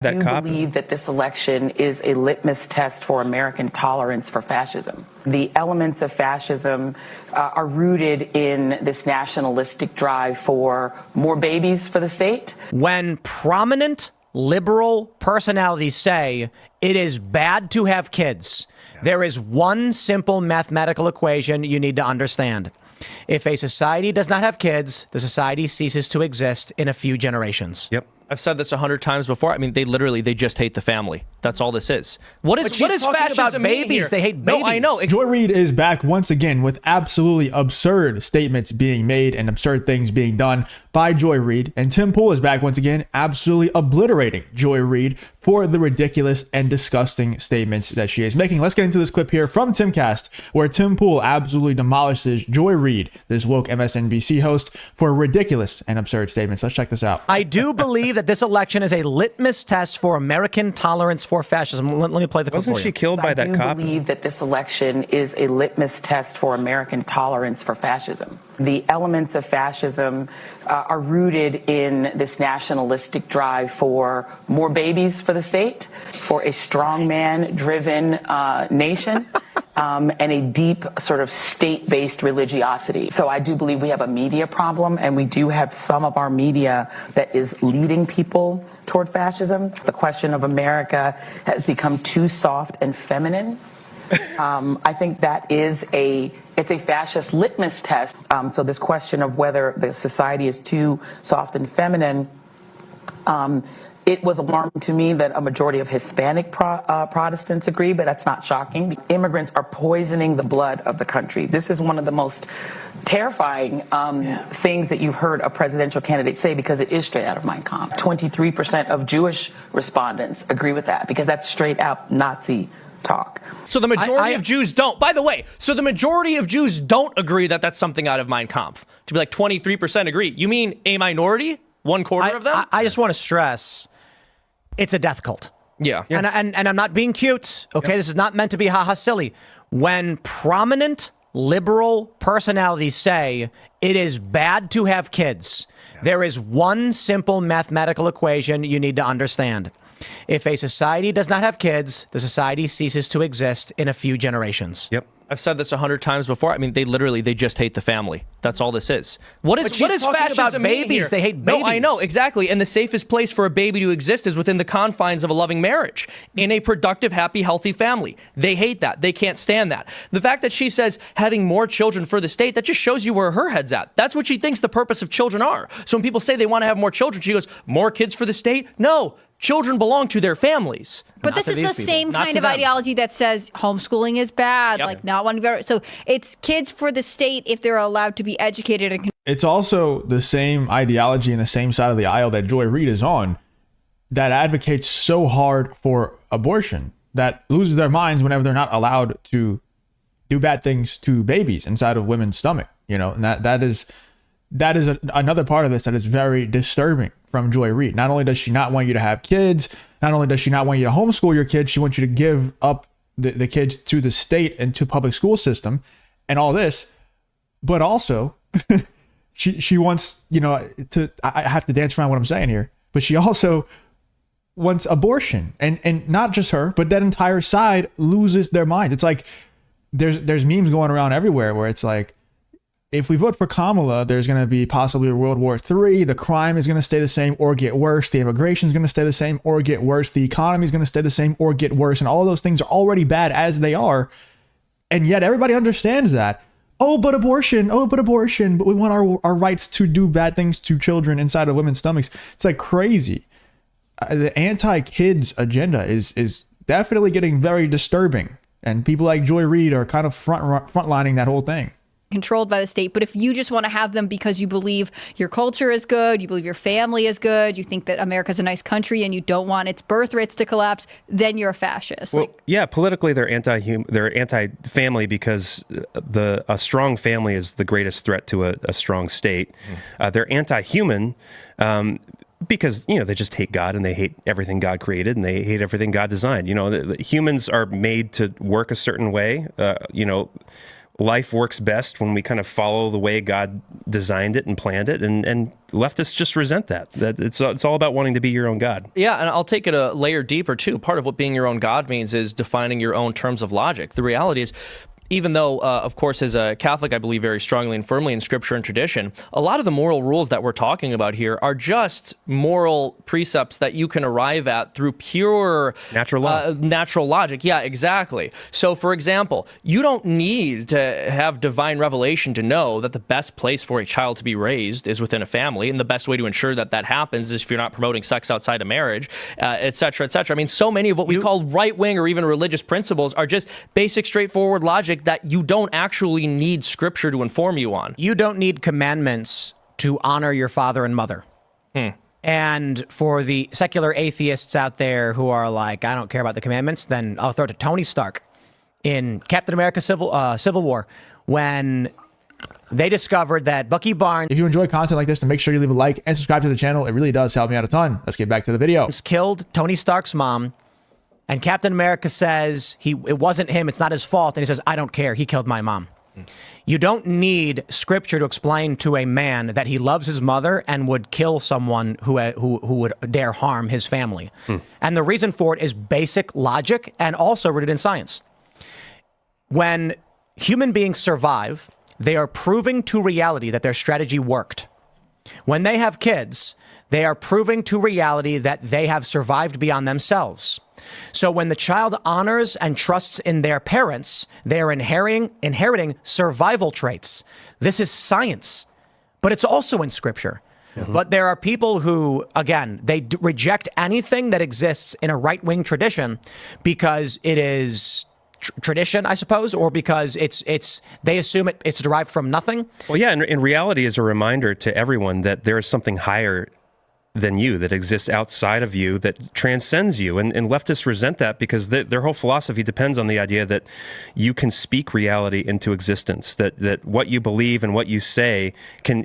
I cop. believe that this election is a litmus test for American tolerance for fascism. The elements of fascism are rooted in this nationalistic drive for more babies for the state. When prominent liberal personalities say it is bad to have kids, there is one simple mathematical equation you need to understand. If a society does not have kids, the society ceases to exist in a few generations. Yep. I've said this 100 times before. I mean, they just hate the family. That's all this is. What is fascism about babies? Here? They hate babies. No, I know. Joy Reid is back once again with absolutely absurd statements being made and absurd things being done by Joy Reid. And Tim Pool is back once again, absolutely obliterating Joy Reid for the ridiculous and disgusting statements that she is making. Let's get into this clip here from Timcast, where Tim Pool absolutely demolishes Joy Reid, this woke MSNBC host, for ridiculous and absurd statements. Let's check this out. I do believe that this election is a litmus test for American tolerance for fascism. Let me play the clip for you. Wasn't she killed by that cop? I do believe that this election is a litmus test for American tolerance for fascism. The elements of fascism are rooted in this nationalistic drive for more babies for the state, for a strongman-driven nation, and a deep sort of state-based religiosity. So I do believe we have a media problem, and we do have some of our media that is leading people toward fascism. The question of America has become too soft and feminine. I think that is it's a fascist litmus test. So this question of whether the society is too soft and feminine, it was alarming to me that a majority of Hispanic Protestants agree, but that's not shocking. Immigrants are poisoning the blood of the country. This is one of the most terrifying things that you've heard a presidential candidate say, because it is straight out of Mein Kampf. 23% of Jewish respondents agree with that, because that's straight out Nazi talk. So the majority of Jews don't. By the way, so the majority of Jews don't agree that that's something out of Mein Kampf. To be like 23% agree. You mean a minority? 1/4 of them? I just want to stress, it's a death cult. Yeah. And I'm not being cute. Okay, This is not meant to be haha silly. When prominent liberal personalities say it is bad to have kids, there is one simple mathematical equation you need to understand. If a society does not have kids, the society ceases to exist in a few generations. Yep. I've said this 100 times before. I mean, they just hate the family. That's all this is. What is talking fascism about babies? Here? They hate babies. No, I know, exactly. And the safest place for a baby to exist is within the confines of a loving marriage, in a productive, happy, healthy family. They hate that. They can't stand that. The fact that she says having more children for the state, that just shows you where her head's at. That's what she thinks the purpose of children are. So when people say they want to have more children, she goes, more kids for the state? No. Children belong to their families. But this is the same kind of ideology that says homeschooling is bad, like not wanting to. So it's kids for the state if they're allowed to be educated. And it's also the same ideology and the same side of the aisle that Joy Reid is on, that advocates so hard for abortion, that loses their minds whenever they're not allowed to do bad things to babies inside of women's stomach. And that is another part of this that is very disturbing from Joy Reid. Not only does she not want you to have kids, not only does she not want you to homeschool your kids, she wants you to give up the kids to the state and to public school system and all this. But also, she wants, I have to dance around what I'm saying here, but she also wants abortion. And not just her, but that entire side loses their minds. It's like there's memes going around everywhere where it's like, if we vote for Kamala, there's going to be possibly a World War III. The crime is going to stay the same or get worse. The immigration is going to stay the same or get worse. The economy is going to stay the same or get worse. And all of those things are already bad as they are. And yet everybody understands that. Oh, but abortion. But we want our rights to do bad things to children inside of women's stomachs. It's like crazy. The anti-kids agenda is definitely getting very disturbing. And people like Joy Reid are kind of frontlining that whole thing. Controlled by the state. But if you just want to have them because you believe your culture is good, you believe your family is good, you think that America's a nice country and you don't want its birth rates to collapse, then you're a fascist. Well, politically they're anti-family because a strong family is the greatest threat to a strong state. They're anti-human because, they just hate God and they hate everything God created and they hate everything God designed. The humans are made to work a certain way. life works best when we kind of follow the way God designed it and planned it, and leftists just resent that. That it's all about wanting to be your own God. Yeah, and I'll take it a layer deeper too. Part of what being your own God means is defining your own terms of logic. The reality is, even though, of course, as a Catholic, I believe very strongly and firmly in Scripture and tradition, a lot of the moral rules that we're talking about here are just moral precepts that you can arrive at through pure Natural law. natural logic. Yeah, exactly. So, for example, you don't need to have divine revelation to know that the best place for a child to be raised is within a family, and the best way to ensure that that happens is if you're not promoting sex outside of marriage, et cetera, et cetera. I mean, so many of what we call right-wing or even religious principles are just basic, straightforward logic that you don't actually need Scripture to inform you on. You don't need commandments to honor your father and mother. And for the secular atheists out there who are like, I don't care about the commandments, then I'll throw it to Tony Stark in Captain America Civil War, when they discovered that Bucky Barnes If you enjoy content like this, then make sure you leave a like and subscribe to the channel. It really does help me out a ton. Let's get back to the video. killed Tony Stark's mom, and Captain America says it wasn't him, it's not his fault, and he says, I don't care, he killed my mom. You don't need Scripture to explain to a man that he loves his mother and would kill someone who would dare harm his family. And the reason for it is basic logic and also rooted in science. When human beings survive, they are proving to reality that their strategy worked. When they have kids, they are proving to reality that they have survived beyond themselves. So when the child honors and trusts in their parents, they are inheriting survival traits. This is science, but it's also in Scripture. But there are people who, again, they reject anything that exists in a right-wing tradition because it is tradition, I suppose, or because they assume it's derived from nothing. Well, yeah, and in reality is a reminder to everyone that there is something higher than you, that exists outside of you, that transcends you. And leftists resent that because their whole philosophy depends on the idea that you can speak reality into existence, that what you believe and what you say,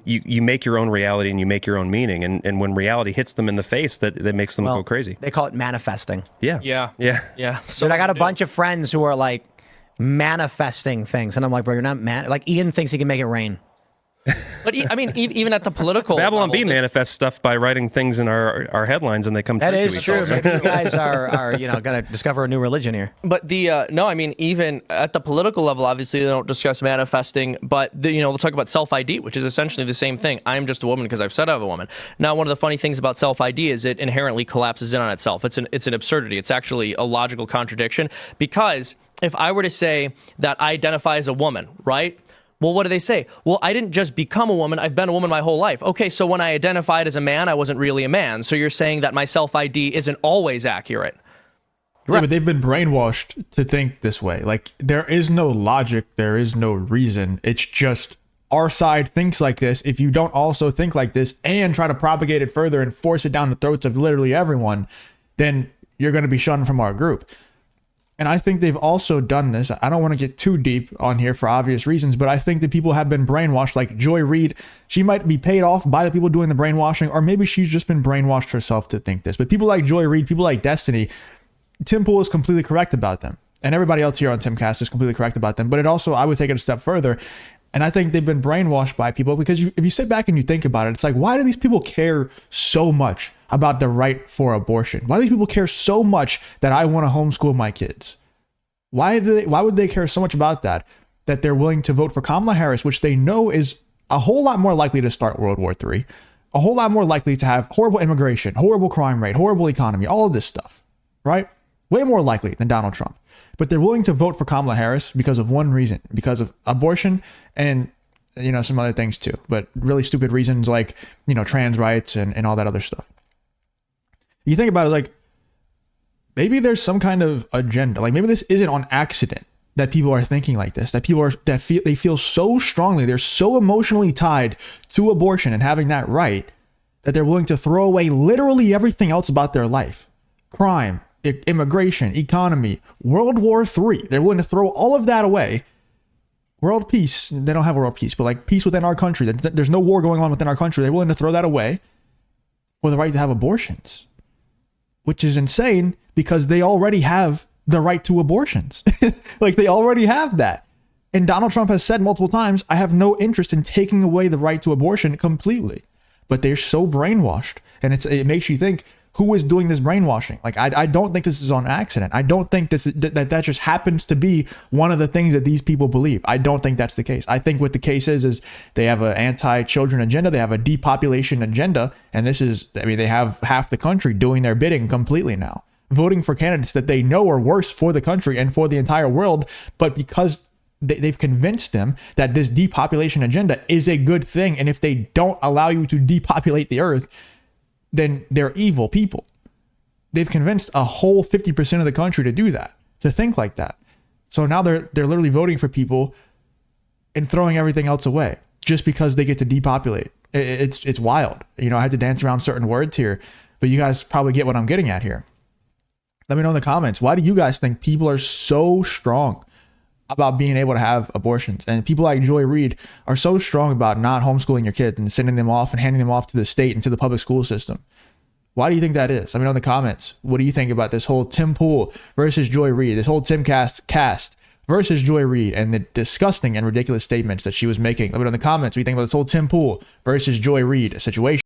you make your own reality and you make your own meaning. And when reality hits them in the face, that makes them go crazy. They call it manifesting. Yeah. So I got a bunch of friends who are like manifesting things. And I'm like, bro, you're not like Ian thinks he can make it rain. But I mean, even at the political Babylon level, B manifests stuff by writing things in our headlines, and they come true That to is each true. other. Maybe you guys are going to discover a new religion here. But no, I mean, even at the political level, obviously they don't discuss manifesting, but they'll talk about self-ID, which is essentially the same thing. I'm just a woman because I've said I'm a woman. Now, one of the funny things about self-ID is it inherently collapses in on itself. It's an absurdity. It's actually a logical contradiction, because if I were to say that I identify as a woman, right? Well, what do they say? Well, I didn't just become a woman. I've been a woman my whole life. Okay, so when I identified as a man, I wasn't really a man. So you're saying that my self-ID isn't always accurate. Yeah, but they've been brainwashed to think this way. Like, there is no logic. There is no reason. It's just our side thinks like this. If you don't also think like this and try to propagate it further and force it down the throats of literally everyone, then you're going to be shunned from our group. And I think they've also done this. I don't want to get too deep on here for obvious reasons, but I think that people have been brainwashed. Like Joy Reid, she might be paid off by the people doing the brainwashing, or maybe she's just been brainwashed herself to think this. But people like Joy Reid, people like Destiny, Tim Pool is completely correct about them. And everybody else here on Timcast is completely correct about them. But it also, I would take it a step further. And I think they've been brainwashed by people because if you sit back and you think about it, it's like, why do these people care so much about the right for abortion? Why do these people care so much that I want to homeschool my kids? Why would they care so much about that they're willing to vote for Kamala Harris, which they know is a whole lot more likely to start World War III, a whole lot more likely to have horrible immigration, horrible crime rate, horrible economy, all of this stuff, right? Way more likely than Donald Trump. But they're willing to vote for Kamala Harris because of one reason, because of abortion and, some other things too, but really stupid reasons like, trans rights and all that other stuff. You think about it, like, maybe there's some kind of agenda. Like, maybe this isn't on accident that people are thinking like this, that people they feel so strongly, they're so emotionally tied to abortion and having that right that they're willing to throw away literally everything else about their life. Crime, immigration, economy, World War III. They're willing to throw all of that away. World peace. They don't have world peace, but like peace within our country. There's no war going on within our country. They're willing to throw that away for the right to have abortions, which is insane because they already have the right to abortions. Like, they already have that. And Donald Trump has said multiple times, I have no interest in taking away the right to abortion completely. But they're so brainwashed. And it makes you think, who is doing this brainwashing? Like, I don't think this is on accident. I don't think that just happens to be one of the things that these people believe. I don't think that's the case. I think what the case is they have an anti-children agenda. They have a depopulation agenda. And they have half the country doing their bidding completely now, voting for candidates that they know are worse for the country and for the entire world. But because they've convinced them that this depopulation agenda is a good thing, and if they don't allow you to depopulate the earth, then they're evil people. They've convinced a whole 50% of the country to do that, to think like that. So now they're literally voting for people and throwing everything else away just because they get to depopulate. It's wild. I had to dance around certain words here, but you guys probably get what I'm getting at here. Let me know in the comments, why do you guys think people are so strong about being able to have abortions? And people like Joy Reid are so strong about not homeschooling your kids and sending them off and handing them off to the state and to the public school system. Why do you think that is? Let me know in the comments. What do you think about this whole Tim Pool versus Joy Reid, this whole Tim cast versus Joy Reid, and the disgusting and ridiculous statements that she was making? Let me know in the comments what you think about this whole Tim Pool versus Joy Reid situation.